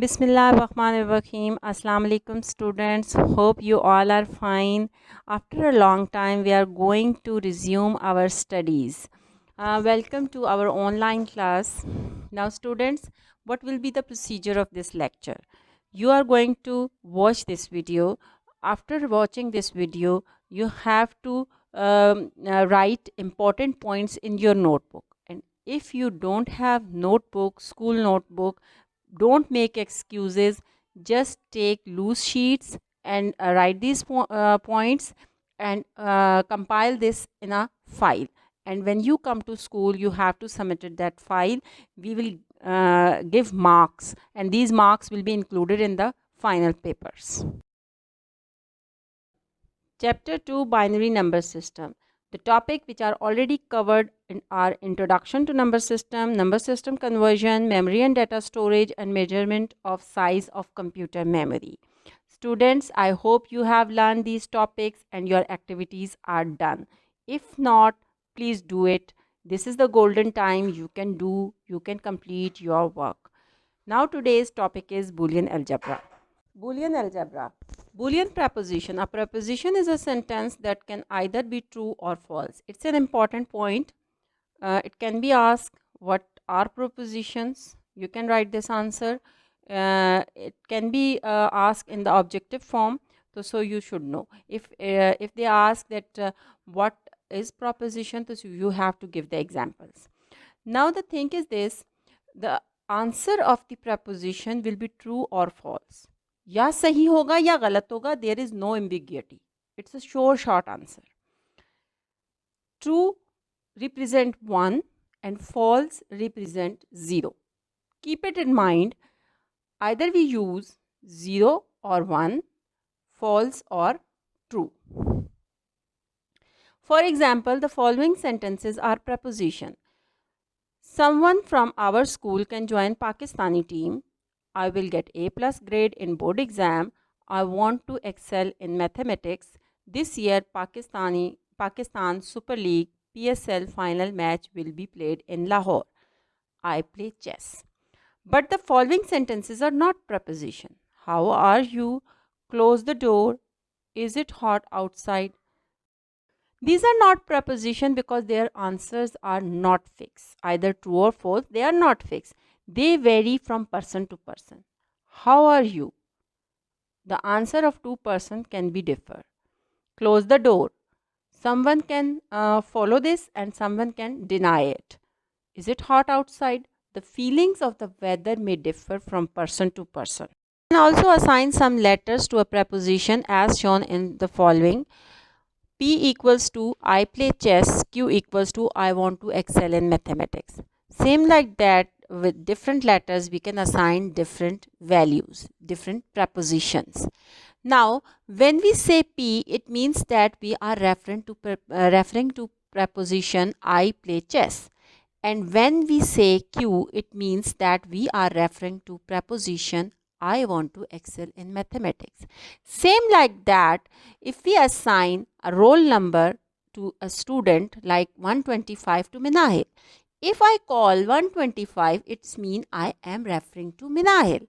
Bismillahirrahmanirrahim. Assalamu alaikum students. Hope you all are fine. After a long time we are going to resume our studies. Welcome to our online class. Now students, what will be the procedure of this lecture? You are going to watch this video. After watching this video, you have to write important points in your notebook. And if you don't have notebook, school notebook, don't make excuses, just take loose sheets and write these points and compile this in a file, and when you come to school you have to submit that file. We will give marks, and these marks will be included in the final papers. Chapter 2, Binary Number System. The topic which are already covered in our introduction to number system conversion, memory and data storage, and measurement of size of computer memory. Students, I hope you have learned these topics and your activities are done. If not, please do it. This is the golden time. You can complete your work. Now today's topic is Boolean algebra. Boolean algebra. Boolean preposition. A preposition is a sentence that can either be true or false. It's an important point. It can be asked, what are propositions? You can write this answer. It can be asked in the objective form. So you should know. If they ask that what is proposition, so you have to give the examples. Now the thing is this, the answer of the preposition will be true or false. या सही होगा या गलत होगा. There is no ambiguity. It's a sure short answer. True represent 1 and false represent 0. Keep it in mind. Either we use 0 or 1, false or true. For example, the following sentences are preposition. Someone from our school can join Pakistani team. I will get A+ grade in board exam. I want to excel in mathematics. This year Pakistan Super League PSL final match will be played in Lahore. I play chess. But the following sentences are not preposition. How are you? Close the door. Is it hot outside? These are not preposition because their answers are not fixed. Either true or false, they are not fixed. They vary from person to person. How are you? The answer of two persons can be differ. Close the door. Someone can follow this and someone can deny it. Is it hot outside? The feelings of the weather may differ from person to person. You can also assign some letters to a preposition as shown in the following. P equals to I play chess. Q equals to I want to excel in mathematics. Same like that, with different letters we can assign different values, different prepositions. Now when we say P, it means that we are referring to preposition I play chess, and when we say Q, it means that we are referring to preposition I want to excel in mathematics. Same like that, if we assign a roll number to a student like 125 to Minahil, if I call 125, it means I am referring to Minahil.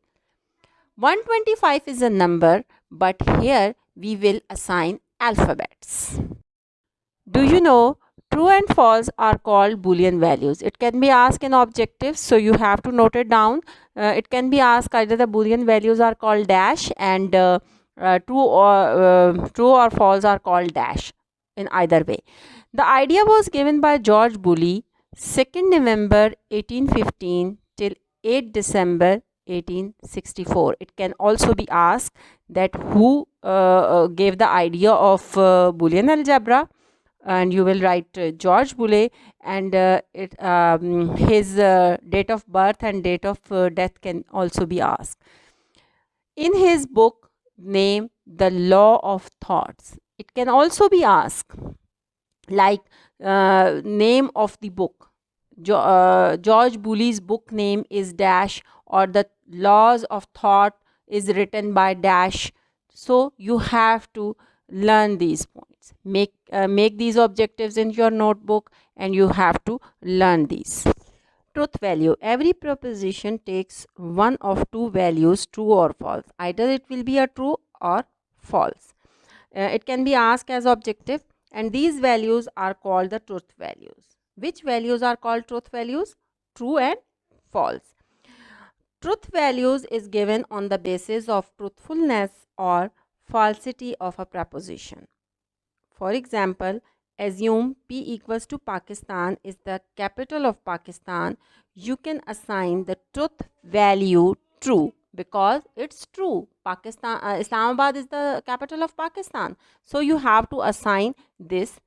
125 is a number, but here we will assign alphabets. Do you know true and false are called Boolean values? It can be asked in objectives, so you have to note it down. It can be asked either the Boolean values are called dash and true or false are called dash, in either way. The idea was given by George Boole, 2nd November 1815 till 8 December 1864. It can also be asked that who gave the idea of Boolean algebra, and you will write George Boole, and his date of birth and date of death can also be asked. In his book name The Law of Thoughts, it can also be asked like name of the book. George Boole's book name is dash, or the laws of thought is written by dash. So you have to learn these points. Make these objectives in your notebook and you have to learn these. Truth value. Every proposition takes one of two values, true or false. Either it will be a true or false. It can be asked as objective, and these values are called the truth values. Which values are called truth values? True and false. Truth values is given on the basis of truthfulness or falsity of a proposition. For example, assume P equals to Pakistan is the capital of Pakistan. You can assign the truth value true because it's true. Islamabad is the capital of Pakistan. So you have to assign this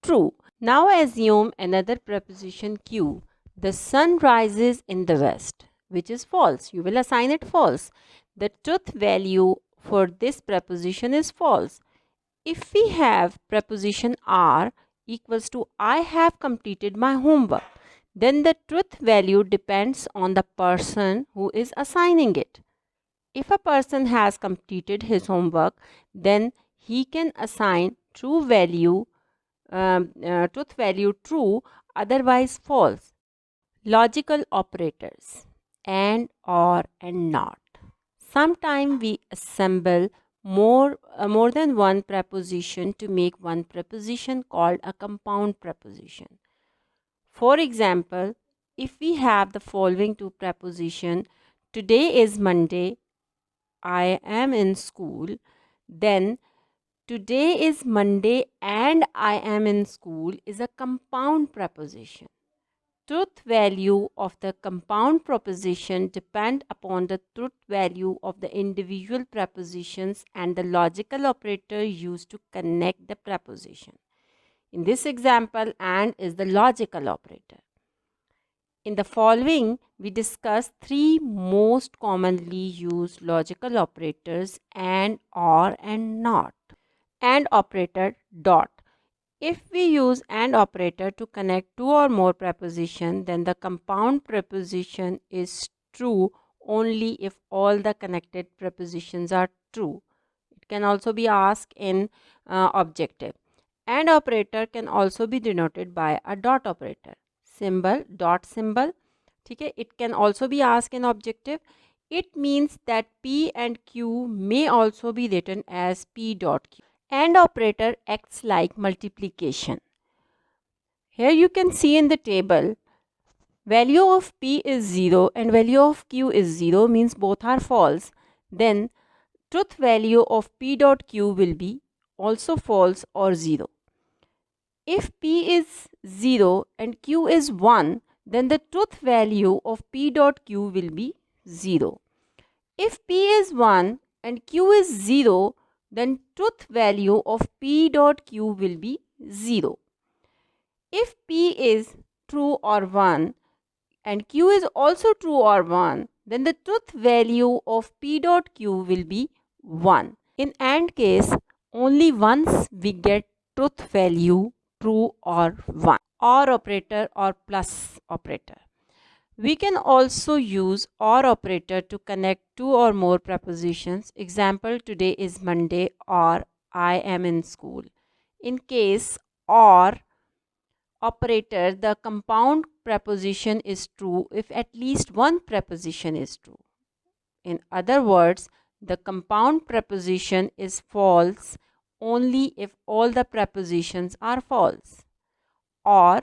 true. Now assume another preposition Q. The sun rises in the west, which is false. You will assign it false. The truth value for this preposition is false. If we have preposition are equals to I have completed my homework, then the truth value depends on the person who is assigning it. If a person has completed his homework, then he can assign truth value true, otherwise false. Logical operators and, or, and not. Sometimes we assemble more than one preposition to make one preposition called a compound preposition. For example, if we have the following two preposition, today is Monday, I am in school, then today is Monday and I am in school is a compound preposition. Truth value of the compound proposition depend upon the truth value of the individual prepositions and the logical operator used to connect the preposition. In this example, and is the logical operator. In the following, we discuss three most commonly used logical operators and, or, and not. And operator dot. If we use AND operator to connect two or more prepositions, then the compound preposition is true only if all the connected prepositions are true. It can also be asked in objective. AND operator can also be denoted by a dot operator. Symbol, dot symbol. Okay? It can also be asked in objective. It means that P and Q may also be written as P dot Q. AND operator acts like multiplication. Here you can see in the table, value of P is 0 and value of Q is 0, means both are false. Then truth value of P dot Q will be also false or 0. If P is 0 and Q is 1, then the truth value of P dot Q will be 0. If P is 1 and Q is 0, then truth value of P dot Q will be 0. If P is true or 1 and Q is also true or 1, then the truth value of P dot Q will be 1. In AND case, only once we get truth value true or 1. OR operator or plus operator. We can also use OR operator to connect two or more prepositions. Example, today is Monday or I am in school. In case OR operator, the compound preposition is true if at least one preposition is true. In other words, the compound preposition is false only if all the prepositions are false. Or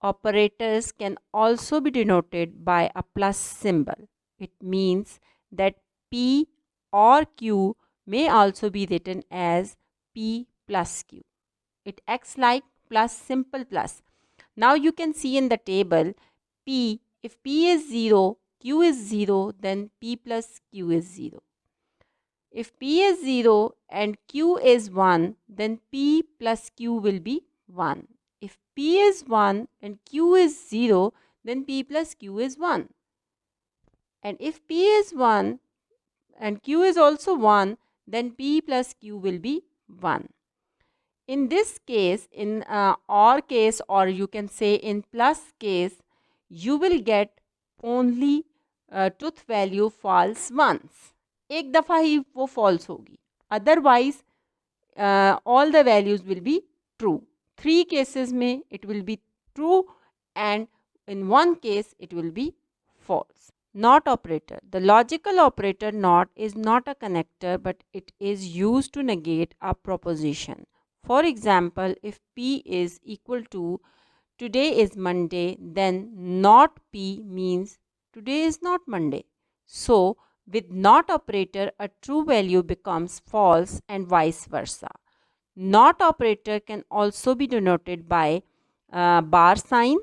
operators can also be denoted by a plus symbol. It means that P or Q may also be written as P plus Q. It acts like plus, simple plus. Now you can see in the table P, if P is 0, Q is 0, then P plus Q is 0. If P is 0 and Q is 1, then P plus Q will be 1. If P is 1 and Q is 0, then P plus Q is 1. And if P is 1 and Q is also 1, then P plus Q will be 1. In this case, in OR case, or you can say in plus case, you will get only truth value false once. एक दफ़ा ही वो false होगी. Otherwise, all the values will be true. 3 cases में it will be true, and In one case, it will be false. Not operator. The logical operator not is not a connector, but it is used to negate a proposition. For example, if P is equal to today is Monday, then not P means today is not Monday. So, with not operator, a true value becomes false and vice versa. Not operator can also be denoted by bar sign,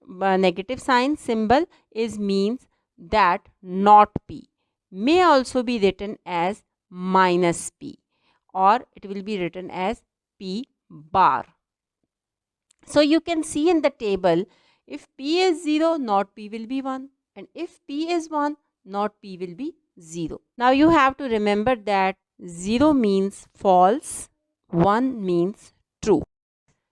negative sign symbol is means that not P. May also be written as minus P, or it will be written as P bar. So you can see in the table, if P is 0, not P will be 1, and if P is 1, not P will be 0. Now you have to remember that 0 means false, 1 means true.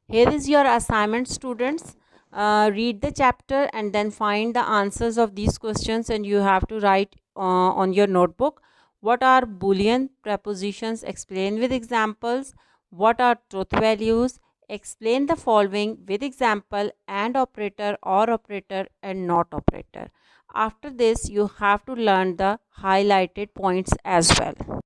Here is your assignment, students. Read the chapter and then find the answers of these questions, and you have to write on your notebook what are Boolean prepositions, explain with examples, what are truth values, explain the following with example, and operator or operator and not operator. After this, you have to learn the highlighted points as well.